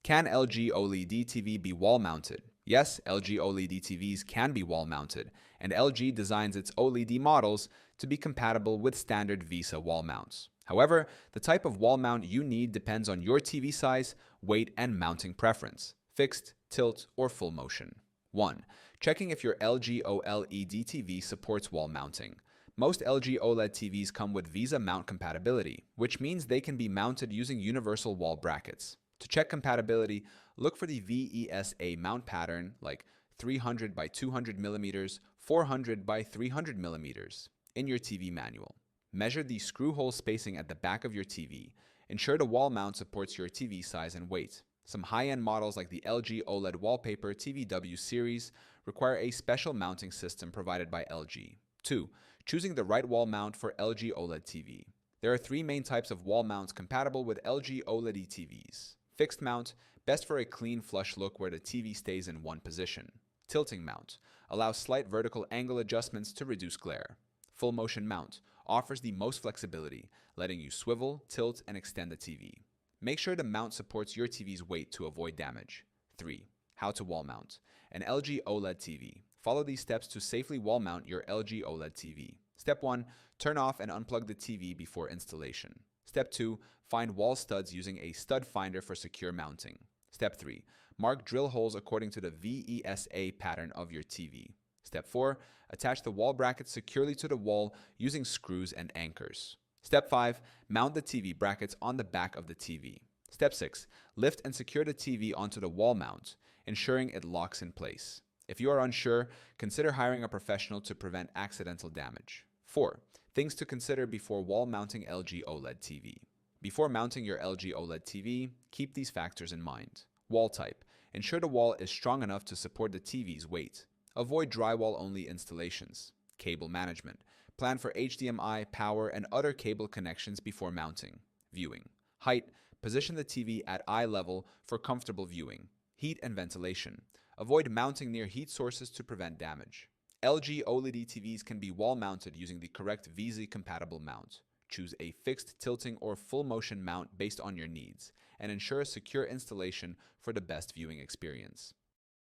Can LG OLED TV be wall-mounted? Yes, LG OLED TVs can be wall-mounted, and LG designs its OLED models to be compatible with standard VESA wall mounts. However, the type of wall mount you need depends on your TV size, weight, and mounting preference: fixed, tilt, or full motion. 1. Checking if your LG OLED TV supports wall mounting. Most LG OLED TVs come with VESA mount compatibility, which means they can be mounted using universal wall brackets. To check compatibility, look for the VESA mount pattern like 300 by 200 mm, 400 by 300 mm in your TV manual. Measure the screw hole spacing at the back of your TV. Ensure the wall mount supports your TV size and weight. Some high-end models like the LG OLED Wallpaper TVW series require a special mounting system provided by LG. 2. Choosing the right wall mount for LG OLED TV. There are 3 main types of wall mounts compatible with LG OLED TVs. Fixed mount, best for a clean flush look where the TV stays in one position. Tilting mount, allows slight vertical angle adjustments to reduce glare. Full motion mount, offers the most flexibility, letting you swivel, tilt, and extend the TV. Make sure the mount supports your TV's weight to avoid damage. 3. How to wall mount an LG OLED TV. Follow these steps to safely wall mount your LG OLED TV. Step 1. Turn off and unplug the TV before installation. Step 2. Find wall studs using a stud finder for secure mounting. Step 3. Mark drill holes according to the VESA pattern of your TV. Step 4. Attach the wall brackets securely to the wall using screws and anchors. Step 5. Mount the TV brackets on the back of the TV. Step 6. Lift and secure the TV onto the wall mount, ensuring it locks in place. If you are unsure, consider hiring a professional to prevent accidental damage. 4. Things to consider before wall mounting LG OLED TV. Before mounting your LG OLED TV, keep these factors in mind. Wall type. Ensure the wall is strong enough to support the TV's weight. Avoid drywall-only installations. Cable management. Plan for HDMI, power, and other cable connections before mounting. Viewing. Height. Position the TV at eye level for comfortable viewing. Heat and ventilation. Avoid mounting near heat sources to prevent damage. LG OLED TVs can be wall-mounted using the correct VESA-compatible mount. Choose a fixed, tilting, or full-motion mount based on your needs, and ensure a secure installation for the best viewing experience.